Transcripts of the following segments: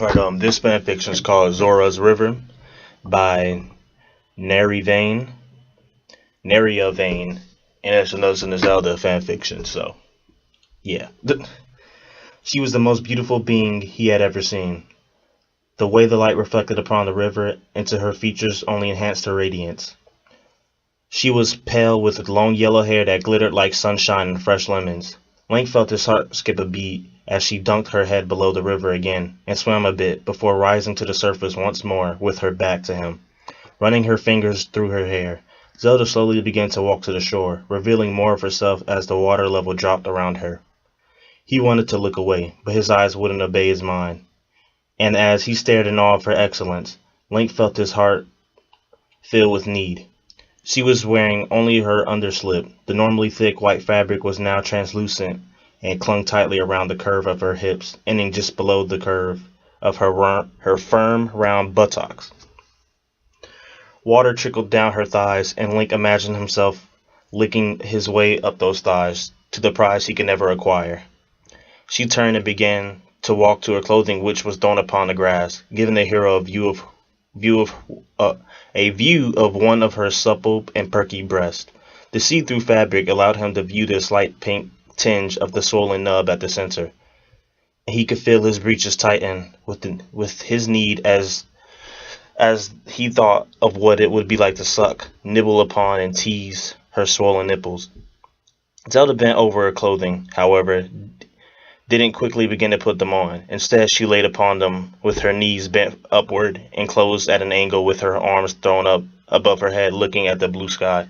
Right, this fanfiction is called Zora's River by NariaVane, NariaVane, and it's another Zelda fanfiction. So, yeah, she was the most beautiful being he had ever seen. The way the light reflected upon the river into her features only enhanced her radiance. She was pale with long yellow hair that glittered like sunshine and fresh lemons. Link felt his heart skip a beat as she dunked her head below the river again and swam a bit before rising to the surface once more with her back to him. Running her fingers through her hair, Zelda slowly began to walk to the shore, revealing more of herself as the water level dropped around her. He wanted to look away, but his eyes wouldn't obey his mind. And as he stared in awe of her excellence, Link felt his heart fill with need. She was wearing only her underslip. The normally thick white fabric was now translucent and clung tightly around the curve of her hips, ending just below the curve of her firm, round buttocks. Water trickled down her thighs, and Link imagined himself licking his way up those thighs to the prize he could never acquire. She turned and began to walk to her clothing, which was thrown upon the grass, giving the hero a view of one of her supple and perky breasts. The see-through fabric allowed him to view the slight pink tinge of the swollen nub at the center. He could feel his breeches tighten with his need as he thought of what it would be like to suck, nibble upon, and tease her swollen nipples. Zelda bent over her clothing, however, didn't quickly begin to put them on. Instead, she laid upon them with her knees bent upward and closed at an angle with her arms thrown up above her head, looking at the blue sky.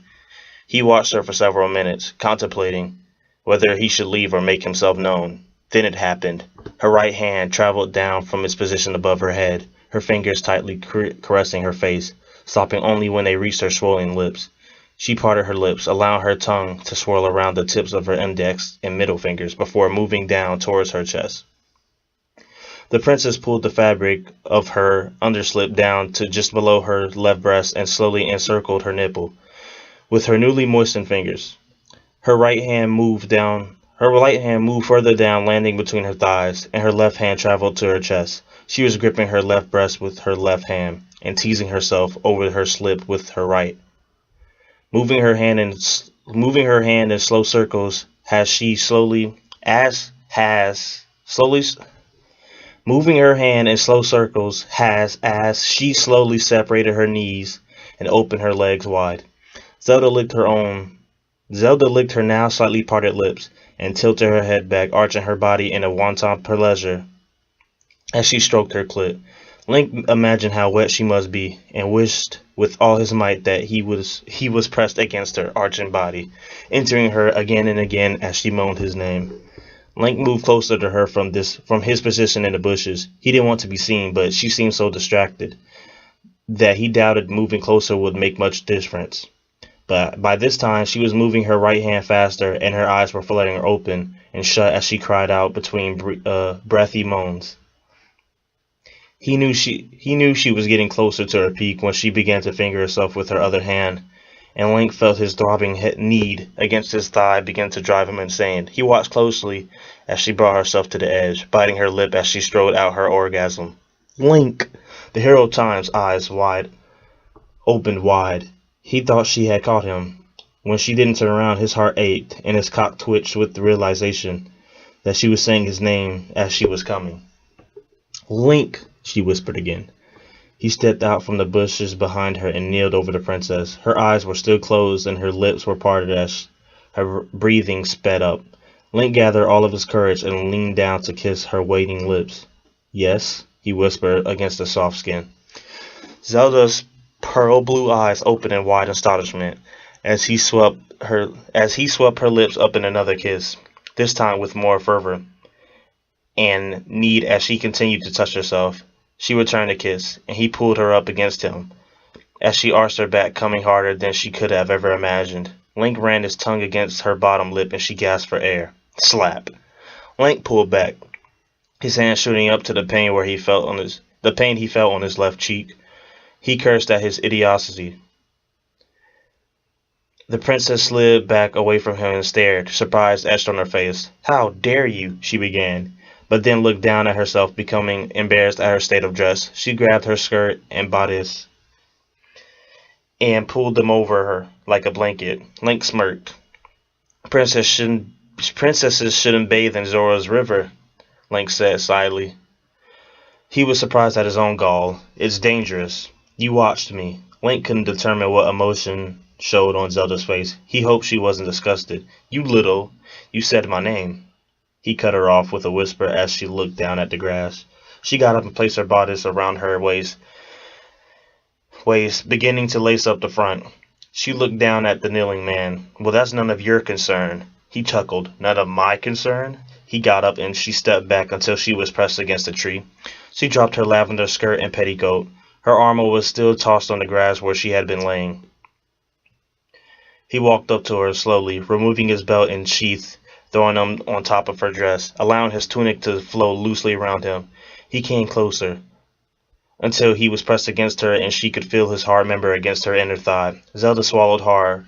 He watched her for several minutes, contemplating whether he should leave or make himself known. Then it happened. Her right hand traveled down from its position above her head, her fingers tightly caressing her face, stopping only when they reached her swollen lips. She parted her lips, allowing her tongue to swirl around the tips of her index and middle fingers before moving down towards her chest. The princess pulled the fabric of her underslip down to just below her left breast and slowly encircled her nipple with her newly moistened fingers. Her right hand moved further down, landing between her thighs, and her left hand traveled to her chest. She was gripping her left breast with her left hand and teasing herself over her slip with her right. Moving her hand in slow circles as she slowly separated her knees and opened her legs wide. Zelda licked her now slightly parted lips and tilted her head back, arching her body in a wanton pleasure as she stroked her clit. Link imagined how wet she must be, and wished with all his might that he was pressed against her arching body, entering her again and again as she moaned his name. Link moved closer to her from his position in the bushes. He didn't want to be seen, but she seemed so distracted that he doubted moving closer would make much difference. But by this time, she was moving her right hand faster, and her eyes were fluttering open and shut as she cried out between breathy moans. He knew she was getting closer to her peak when she began to finger herself with her other hand, and Link felt his throbbing need against his thigh begin to drive him insane. He watched closely as she brought herself to the edge, biting her lip as she strode out her orgasm. Link! The hero time's eyes opened wide. He thought she had caught him. When she didn't turn around, his heart ached, and his cock twitched with the realization that she was saying his name as she was coming. Link! She whispered again. He stepped out from the bushes behind her and kneeled over the princess. Her eyes were still closed and her lips were parted as her breathing sped up. Link gathered all of his courage and leaned down to kiss her waiting lips. Yes, he whispered against the soft skin. Zelda's pearl blue eyes opened in wide astonishment as he swept her lips up in another kiss, this time with more fervor and need as she continued to touch herself. She returned the kiss, and he pulled her up against him as she arched her back, coming harder than she could have ever imagined. Link ran his tongue against her bottom lip, and she gasped for air. Slap! Link pulled back, his hand shooting up to the pain he felt on his left cheek. He cursed at his idiocy. The princess slid back away from him and stared, surprise etched on her face. "How dare you?" she began. but then looked down at herself, becoming embarrassed at her state of dress. She grabbed her skirt and bodice and pulled them over her like a blanket. Link smirked. Princesses shouldn't bathe in Zora's river, Link said slyly. He was surprised at his own gall. It's dangerous. You watched me. Link couldn't determine what emotion showed on Zelda's face. He hoped she wasn't disgusted. You said my name. He cut her off with a whisper as she looked down at the grass. She got up and placed her bodice around her waist, beginning to lace up the front. She looked down at the kneeling man. Well, that's none of your concern. He chuckled. None of my concern? He got up and she stepped back until she was pressed against a tree. She dropped her lavender skirt and petticoat. Her armor was still tossed on the grass where she had been laying. He walked up to her slowly, removing his belt and sheath, throwing them on top of her dress, allowing his tunic to flow loosely around him. He came closer, until he was pressed against her and she could feel his hard member against her inner thigh. Zelda swallowed hard,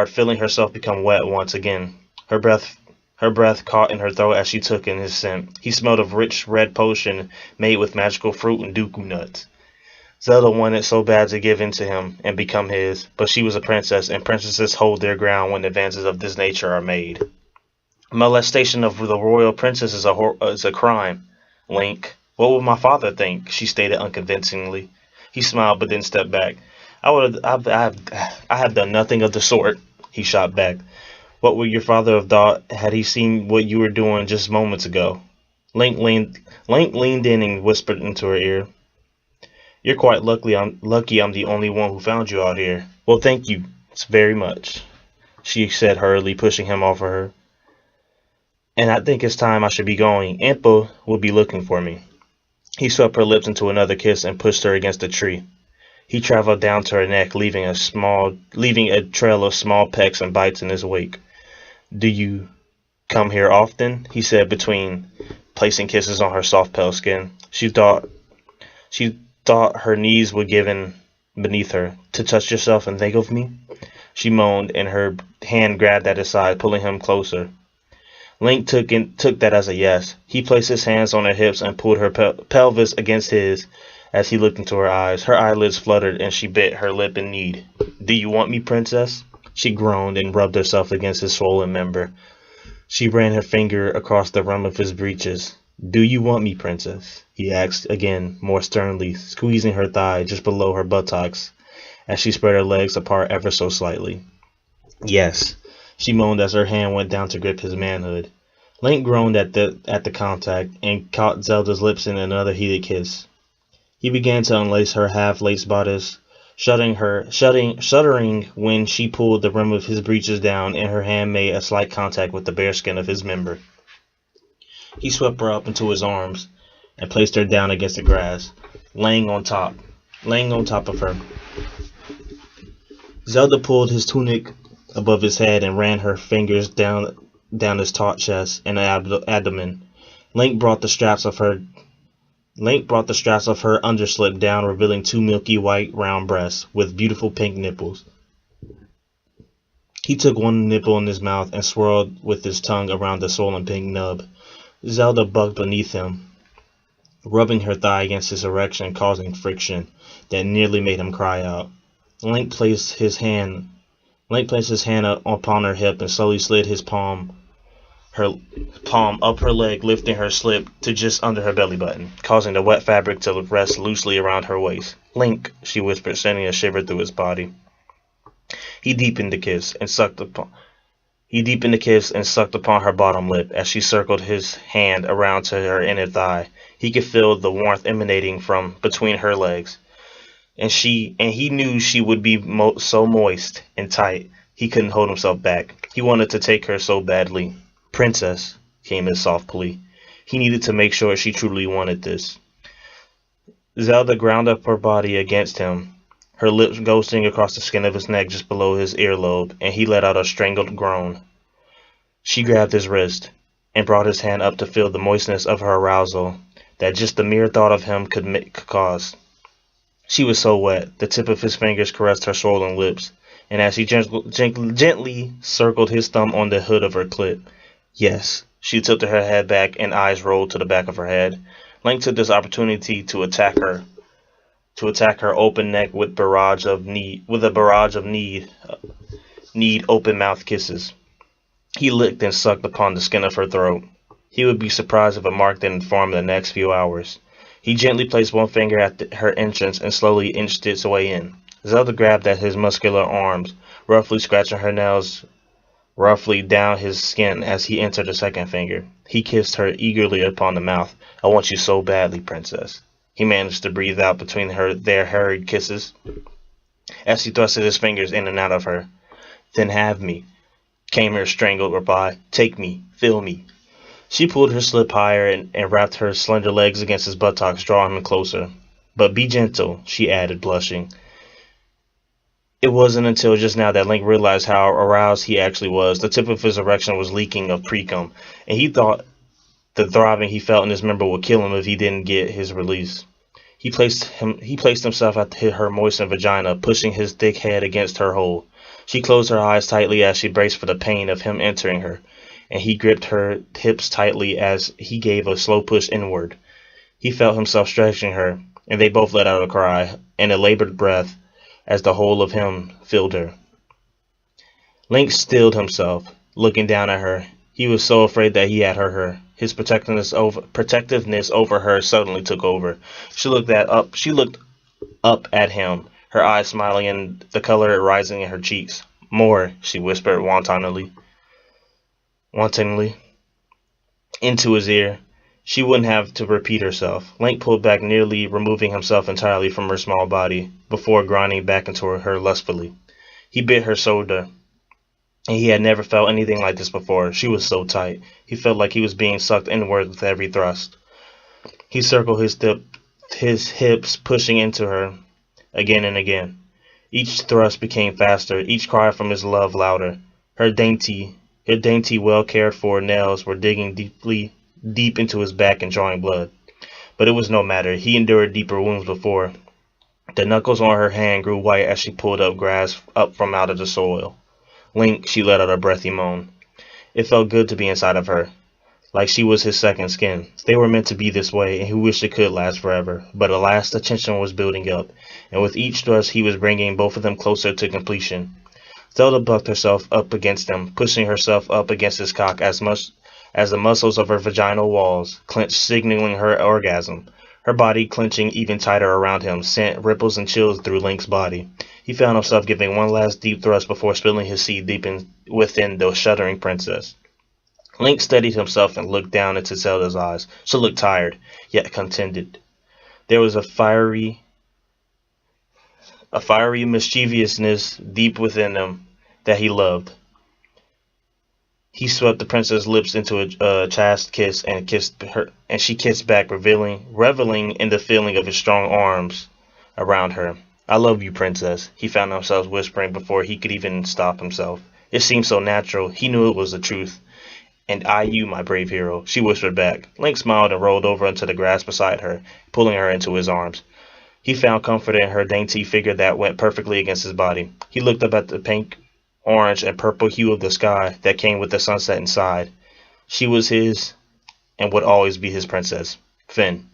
feeling herself become wet once again. Her breath caught in her throat as she took in his scent. He smelled of rich red potion made with magical fruit and dooku nuts. Zelda wanted so bad to give in to him and become his, but she was a princess, and princesses hold their ground when advances of this nature are made. Molestation of the royal princess is a crime, Link. What would my father think? She stated unconvincingly. He smiled but then stepped back. I have done nothing of the sort, he shot back. What would your father have thought had he seen what you were doing just moments ago? Link leaned in and whispered into her ear. You're quite lucky I'm the only one who found you out here. Well, thank you very much, she said hurriedly, pushing him off of her. And I think it's time I should be going. Impa will be looking for me. He swept her lips into another kiss and pushed her against a tree. He traveled down to her neck, leaving a trail of small pecks and bites in his wake. Do you come here often? He said between placing kisses on her soft pale skin. She thought her knees would give in beneath her. To touch yourself and think of me? She moaned, and her hand grabbed at his side, pulling him closer. Link took that as a yes. He placed his hands on her hips and pulled her pelvis against his as he looked into her eyes. Her eyelids fluttered and she bit her lip in need. Do you want me, princess? She groaned and rubbed herself against his swollen member. She ran her finger across the rim of his breeches. Do you want me, princess? He asked again, more sternly, squeezing her thigh just below her buttocks as she spread her legs apart ever so slightly. Yes, she moaned as her hand went down to grip his manhood. Link groaned at the contact and caught Zelda's lips in another heated kiss. He began to unlace her half-laced bodice, shuddering when she pulled the rim of his breeches down and her hand made a slight contact with the bare skin of his member. He swept her up into his arms and placed her down against the grass, laying on top of her. Zelda pulled his tunic above his head and ran her fingers down his taut chest and abdomen. Link brought the straps of her underslip down, revealing two milky white round breasts with beautiful pink nipples. He took one nipple in his mouth and swirled with his tongue around the swollen pink nub. Zelda bucked beneath him, rubbing her thigh against his erection, causing friction that nearly made him cry out. Link placed his hand upon her hip and slowly slid his palm up her leg, lifting her slip to just under her belly button, causing the wet fabric to rest loosely around her waist. Link, she whispered, sending a shiver through his body. He deepened the kiss and sucked upon her bottom lip as she circled his hand around to her inner thigh. He could feel the warmth emanating from between her legs, and he knew she would be so moist and tight he couldn't hold himself back. He wanted to take her so badly. Princess, came his soft plea. He needed to make sure she truly wanted this. Zelda ground up her body against him, her lips ghosting across the skin of his neck just below his earlobe, and he let out a strangled groan. She grabbed his wrist and brought his hand up to feel the moistness of her arousal that just the mere thought of him could cause. She was so wet, the tip of his fingers caressed her swollen lips, and as he gently circled his thumb on the hood of her clit, yes, She tilted her head back and eyes rolled to the back of her head. Link took this opportunity to attack her open neck with a barrage of need open mouth kisses. He licked and sucked upon the skin of her throat. He would be surprised if a mark didn't form in the next few hours. He gently placed one finger at her entrance and slowly inched its way in. Zelda grabbed at his muscular arms, roughly scratching her nails roughly down his skin as he entered a second finger. He kissed her eagerly upon the mouth. "I want you so badly, princess." He managed to breathe out between their hurried kisses as he thrusted his fingers in and out of her. "Then have me," came her strangled reply. "Take me, feel me." She pulled her slip higher and wrapped her slender legs against his buttocks, drawing him closer. "But be gentle," she added, blushing. It wasn't until just now that Link realized how aroused he actually was. The tip of his erection was leaking of precum, and he thought the throbbing he felt in his member would kill him if he didn't get his release. He placed himself at her moistened vagina, pushing his thick head against her hole. She closed her eyes tightly as she braced for the pain of him entering her, and he gripped her hips tightly as he gave a slow push inward. He felt himself stretching her, and they both let out a cry and a labored breath as the whole of him filled her. Link stilled himself, looking down at her. He was so afraid that he had hurt her. His protectiveness over her suddenly took over. She looked up at him, her eyes smiling and the color rising in her cheeks. "More," she whispered wantonly into his ear. She wouldn't have to repeat herself. Link pulled back, nearly removing himself entirely from her small body, before grinding back into her lustfully. He bit her shoulder, and he had never felt anything like this before. She was so tight. He felt like he was being sucked inward with every thrust. He circled his hips, pushing into her again and again. Each thrust became faster, each cry from his love louder. Her dainty, well cared for nails were digging deep into his back and drawing blood. But it was no matter. He endured deeper wounds before. The knuckles on her hand grew white as she pulled up grass up from out of the soil. "Link," she let out a breathy moan. It felt good to be inside of her, like she was his second skin. They were meant to be this way, and he wished it could last forever. But alas, the tension was building up, and with each thrust he was bringing both of them closer to completion. Zelda bucked herself up against him, pushing herself up against his cock as much as the muscles of her vaginal walls clenched, signaling her orgasm. Her body, clenching even tighter around him, sent ripples and chills through Link's body. He found himself giving one last deep thrust before spilling his seed deep within the shuddering princess. Link steadied himself and looked down into Zelda's eyes. She looked tired, yet contented. There was a fiery mischievousness deep within him that he loved. He swept the princess's lips into a chaste kiss and kissed her, and she kissed back, reveling in the feeling of his strong arms around her. "I love you, princess," he found himself whispering before he could even stop himself. It seemed so natural. He knew it was the truth. "And I you, my brave hero," she whispered back. Link smiled and rolled over into the grass beside her, pulling her into his arms. He found comfort in her dainty figure that went perfectly against his body. He looked up at the pink, orange, and purple hue of the sky that came with the sunset inside. She was his and would always be his princess. Finn.